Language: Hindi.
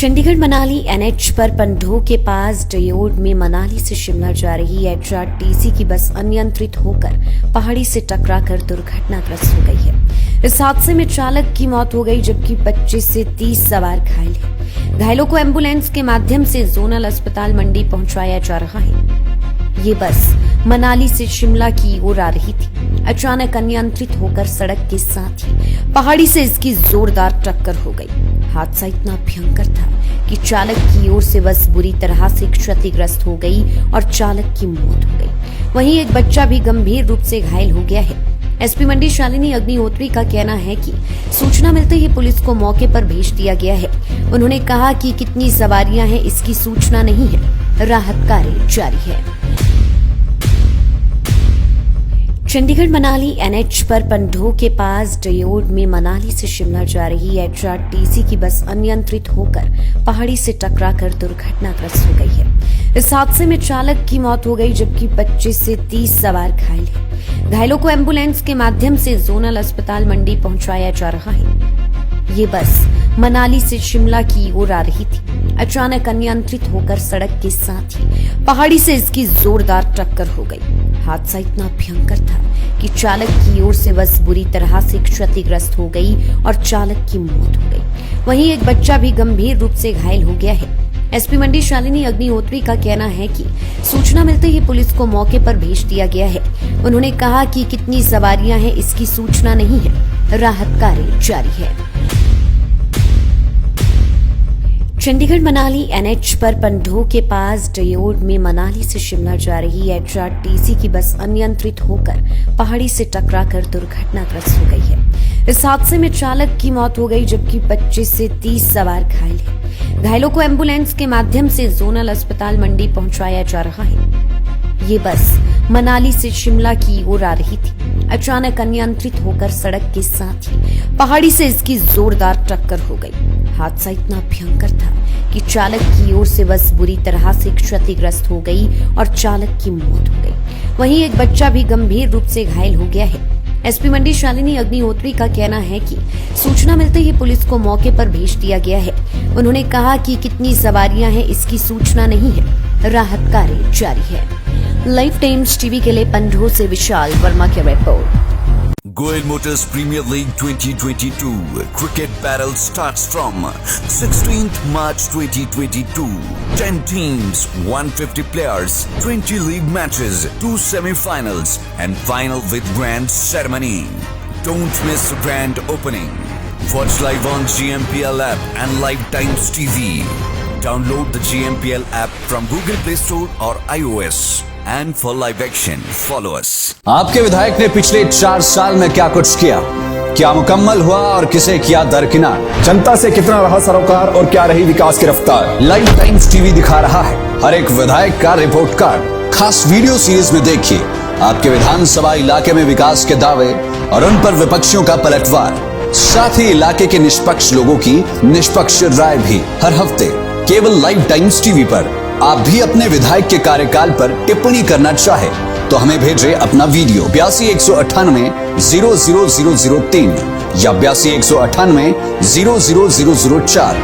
चंडीगढ़ मनाली एनएच पर पंडोह के पास डयोड में मनाली से शिमला जा रही एचआरटीसी की बस अनियंत्रित होकर पहाड़ी से टकराकर दुर्घटनाग्रस्त हो गई है। इस हादसे में चालक की मौत हो गई जबकि 25 से 30 सवार घायल हैं। घायलों को एम्बुलेंस के माध्यम से जोनल अस्पताल मंडी पहुंचाया जा रहा है। ये बस मनाली से शिमला की ओर आ रही थी। अचानक अनियंत्रित होकर सड़क के साथ ही पहाड़ी से इसकी जोरदार टक्कर हो गई। हादसा इतना भयंकर था कि चालक की ओर से बस बुरी तरह से क्षतिग्रस्त हो गई और चालक की मौत हो गई। वहीं एक बच्चा भी गंभीर रूप से घायल हो गया है। एसपी मंडी शालिनी अग्निहोत्री का कहना है कि सूचना मिलते ही पुलिस को मौके पर भेज दिया गया है। उन्होंने कहा कि कितनी सवारियां हैं इसकी सूचना नहीं है, राहत कार्य जारी है। चंडीगढ़ मनाली एनएच पर पंडोह के पास डयोड में मनाली से शिमला जा रही एचआरटीसी की बस अनियंत्रित होकर पहाड़ी से टकराकर दुर्घटनाग्रस्त हो गई है। इस हादसे में चालक की मौत हो गई जबकि 25 से 30 सवार घायल हैं। घायलों को एम्बुलेंस के माध्यम से जोनल अस्पताल मंडी पहुंचाया जा रहा है। ये बस मनाली से शिमला की ओर आ रही थी। अचानक अनियंत्रित होकर सड़क के साथ ही पहाड़ी से इसकी जोरदार टक्कर हो गई। हादसा इतना भयंकर था कि चालक की ओर से बस बुरी तरह से क्षतिग्रस्त हो गई और चालक की मौत हो गई। वहीं एक बच्चा भी गंभीर रूप से घायल हो गया है। एसपी मंडी शालिनी अग्निहोत्री का कहना है कि सूचना मिलते ही पुलिस को मौके पर भेज दिया गया है। उन्होंने कहा कि कितनी सवारियां हैं इसकी सूचना नहीं है, राहत कार्य जारी है। चंडीगढ़ मनाली एनएच पर पंडोह के पास डयोड में मनाली से शिमला जा रही एचआरटीसी की बस अनियंत्रित होकर पहाड़ी से टकराकर दुर्घटनाग्रस्त हो गई है। इस हादसे में चालक की मौत हो गई जबकि 25 से 30 सवार घायल हैं। घायलों को एम्बुलेंस के माध्यम से जोनल अस्पताल मंडी पहुंचाया जा रहा है। ये बस मनाली से शिमला की ओर आ रही थी। अचानक अनियंत्रित होकर सड़क के साथ ही पहाड़ी से इसकी जोरदार टक्कर हो गई। हादसा इतना भयंकर था कि चालक की ओर से बस बुरी तरह से क्षतिग्रस्त हो गई और चालक की मौत हो गई। वहीं एक बच्चा भी गंभीर रूप से घायल हो गया है। एसपी मंडी शालिनी अग्निहोत्री का कहना है कि सूचना मिलते ही पुलिस को मौके पर भेज दिया गया है। उन्होंने कहा कि कितनी सवारियां हैं इसकी सूचना नहीं है, राहत कार्य जारी है। लाइव टाइम्स टीवी के लिए पंडोह से विशाल वर्मा की report. Goel Motors Premier League 2022 Cricket Battle starts from 16th March 2022. 10 teams, 150 players, 20 league matches, 2 semi-finals and final with grand ceremony. Don't miss the grand opening. Watch live on GMPL app and Live Times TV. Download the GMPL app from Google Play Store or iOS. And for live action, follow us. आपके विधायक ने पिछले 4 साल में क्या कुछ किया, क्या मुकम्मल हुआ और किसे किया दरकिनार, जनता से कितना रहा सरोकार और क्या रही विकास की रफ्तार। लाइव टाइम्स टीवी दिखा रहा है हर एक विधायक का रिपोर्ट कार्ड। खास वीडियो सीरीज में देखिए आपके विधानसभा इलाके में विकास के दावे और उन पर विपक्षियों का पलटवार। साथ ही इलाके के निष्पक्ष लोगों की निष्पक्ष राय भी हर हफ्ते केवल लाइव टाइम्स टीवी पर। आप भी अपने विधायक के कार्यकाल पर टिप्पणी करना चाहे तो हमें भेजें अपना वीडियो 82 198 00003 या 82 198 00004।